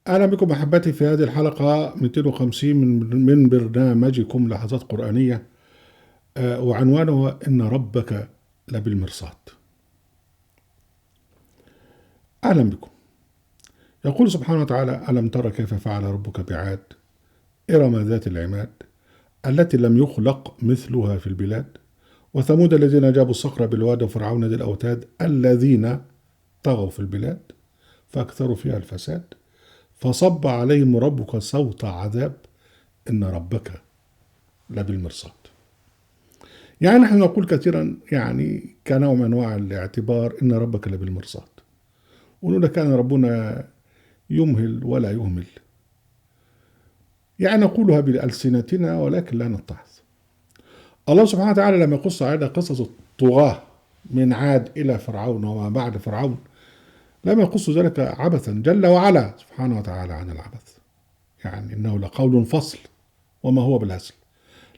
أهلا بكم أحبتي في هذه الحلقة 250 من برنامجكم لحظات قرآنية. وعنوانه إن ربك لبالمرصاد. أهلا بكم. يقول سبحانه وتعالى: ألم تر كيف فعل ربك بعاد إرم ذات العماد التي لم يخلق مثلها في البلاد وثمود الذين جابوا الصخر بالواد وفرعون ذي الأوتاد الذين طغوا في البلاد فأكثروا فيها الفساد فصب عليهم ربك صوت عذاب إن ربك لبالمرصاد. يعني نحن نقول كثيرا كنوع من انواع الاعتبار ان ربك لبالمرصاد، ونقول كان ربنا يمهل ولا يهمل، يعني نقولها بألسنتنا ولكن لا نتعظ. الله سبحانه وتعالى لما يقص علينا قصص الطغاة من عاد إلى فرعون وما بعد فرعون لم يقص ذلك عبثا، جل وعلا سبحانه وتعالى عن العبث، يعني إنه لقول فصل وما هو بالهزل.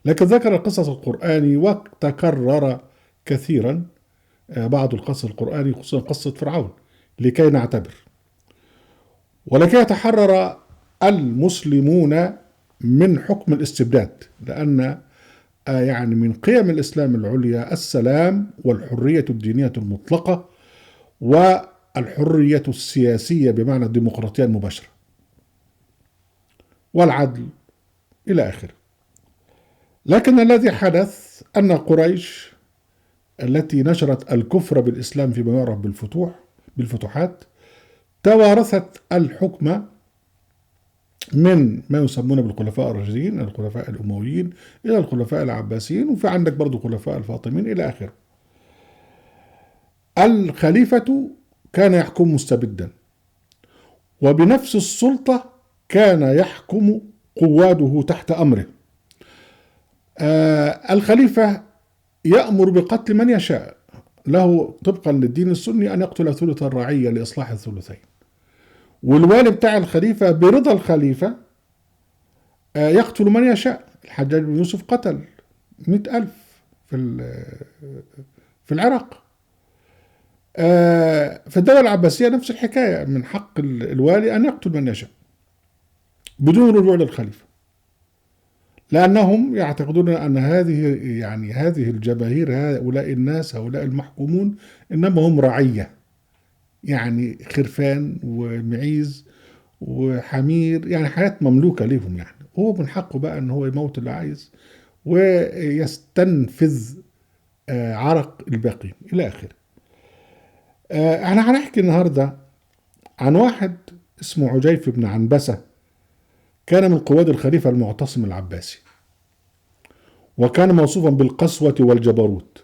لكن ذكر القصص القرآني وتكرر كثيرا بعض القصص القرآني خصوصا قصة فرعون لكي نعتبر ولكي يتحرر المسلمون من حكم الاستبداد، لأن من قيم الإسلام العليا السلام والحرية الدينية المطلقة والحرية السياسية بمعنى الديمقراطية المباشرة والعدل إلى آخره. لكن الذي حدث أن قريش التي نشرت الكفر بالإسلام فيما يعرف بالفتوحات توارثت الحكم من ما يسمون بالخلفاء الراشدين، الخلفاء الأمويين إلى الخلفاء العباسيين، وفي عندك برضو خلفاء الفاطميين إلى آخره. الخليفة كان يحكم مستبدا، وبنفس السلطة كان يحكم قواده تحت أمره. الخليفة يأمر بقتل من يشاء، له طبقا للدين السني أن يقتل ثلث الرعية لإصلاح الثلثين، والوالي بتاع الخليفة برضا الخليفة يقتل من يشاء. الحجاج بن يوسف قتل 100,000 في العراق. في الدولة العباسية نفس الحكاية، من حق الوالي أن يقتل من يشاء بدون رجوع للخليفة، لأنهم يعتقدون أن هذه الجماهير، هؤلاء الناس، هؤلاء المحكومون إنما هم رعية، يعني خرفان ومعيز وحمير، يعني حياة مملوكة ليهم، يعني هو من حقه بقى ان هو يموت اللي عايز ويستنفذ عرق الباقين الى اخره. احنا هنحكي النهارده عن واحد اسمه عجيف بن عنبسة، كان من قواد الخليفة المعتصم العباسي، وكان موصوفا بالقسوة والجبروت،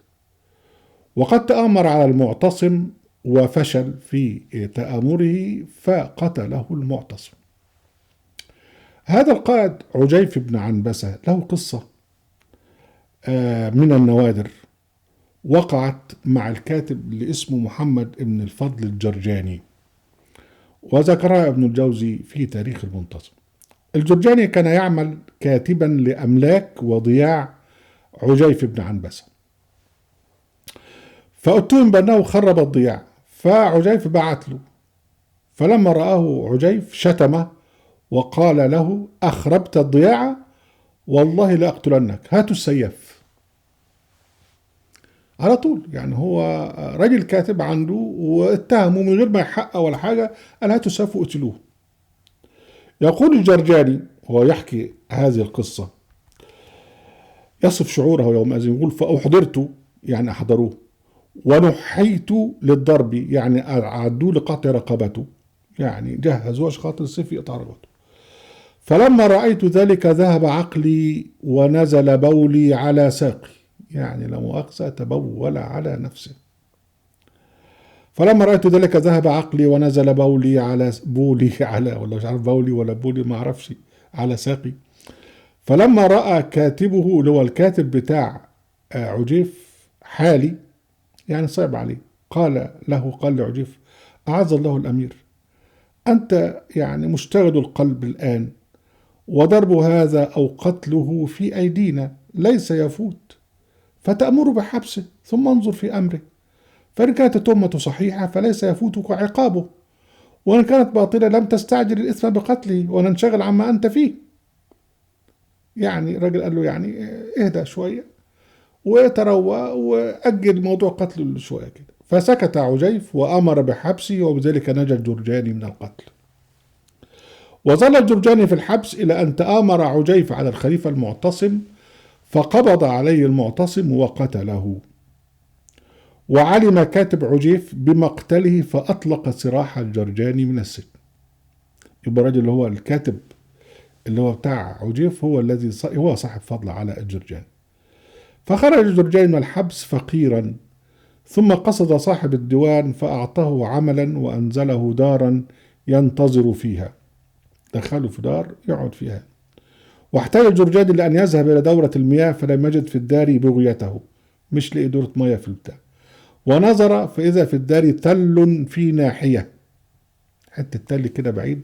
وقد تآمر على المعتصم وفشل في تآمره فقتله المعتصم. هذا القائد عجيف بن عنبسة له قصة من النوادر وقعت مع الكاتب اللي اسمه محمد بن الفضل الجرجاني، وذكرها ابن الجوزي في تاريخ المنتظم. الجرجاني كان يعمل كاتبا لأملاك وضياع عجيف بن عنبسة، فاتهم بأنه خرب الضياع، فعجيف بعت له، فلما رآه عجيف شتمه وقال له: أخربت الضياع والله لأقتلنك، هاتوا السيف. على طول، يعني هو راجل كاتب عنده واتهمه من غير ما يحقق ولا حاجة، قال هاتوا السيف وقتلوه. يقول الجرجاني وهو يحكي هذه القصة، يصف شعوره يومئذ، يقول: فأحضرت، يعني أحضروه، ونحيت للضرب، يعني أعدوا لقطع رقبته، يعني جهزوا خاطر السيف يقطع رقبته. فلما رأيت ذلك ذهب عقلي ونزل بولي على ساقي، يعني لا مؤاخذة تبول على نفسه. فلما رأيت ذلك ذهب عقلي ونزل بولي على، ولا مش عارف بولي ولا بولي، ما اعرفش، على ساقي. فلما رأى كاتبه اللي هو الكاتب بتاع عجيف حالي، يعني صعب عليه، قال لعجيف: أعز الله الأمير، أنت يعني مشتغل القلب الآن، وضرب هذا أو قتله في أيدينا ليس يفوت، فتأمر بحبسه ثم انظر في أمره، فإن كانت التهمة صحيحة فليس يفوتك عقابه، وإن كانت باطلة لم تستعجل الإثم بقتله وننشغل عما أنت فيه. يعني الراجل قال له يعني اهدى شوية وتروى وأجل موضوع قتله شوية كده. فسكت عجيف وأمر بحبسه، وبذلك نجا الجرجاني من القتل. وظل الجرجاني في الحبس إلى أن تآمر عجيف على الخليفة المعتصم، فقبض عليه المعتصم وقتله. وعلم كاتب عجيف بمقتله فأطلق سراح الجرجاني من السجن. يبقى الراجل اللي هو الكاتب اللي هو بتاع عجيف هو الذي هو صاحب فضل على الجرجاني. فخرج الجرجاني من الحبس فقيرا، ثم قصد صاحب الديوان فأعطاه عملا وأنزله دارا ينتظر فيها. دخله في دار يقعد فيها. واحتاج الجرجاني لأن يذهب إلى دورة المياه فلم يجد في الدار بغيته، مش لقي دورة مياه في البتاع. ونظر فإذا في الدار تل في ناحية، حتة تل كده بعيد،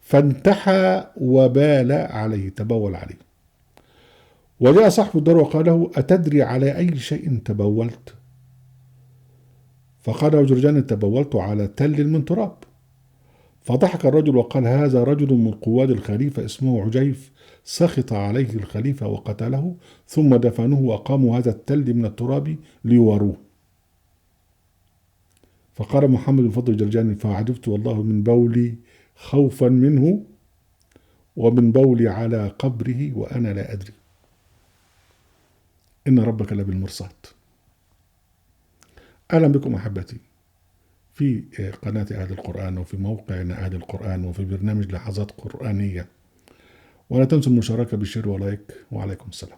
فانتحى وبال عليه، تبول عليه. وجاء صاحب الدار وقال له: أتدري على أي شيء تبولت؟ فقال جرجاني: تبولت على تل من تراب. فضحك الرجل وقال: هذا رجل من قواد الخليفة اسمه عجيف، سخط عليه الخليفة وقتله، ثم دفنوه وأقاموا هذا التل من التراب ليوروه. فقال محمد بن فضل الجرجاني: فعجبت والله من بولي خوفا منه، ومن بولي على قبره وأنا لا أدري. إن ربك لبالمرصاد. أهلا بكم أحبتي في قناة أهل القرآن، وفي موقعنا أهل القرآن، وفي برنامج لحظات قرآنية. ولا تنسوا المشاركة بالشير ولايك. وعليكم السلام.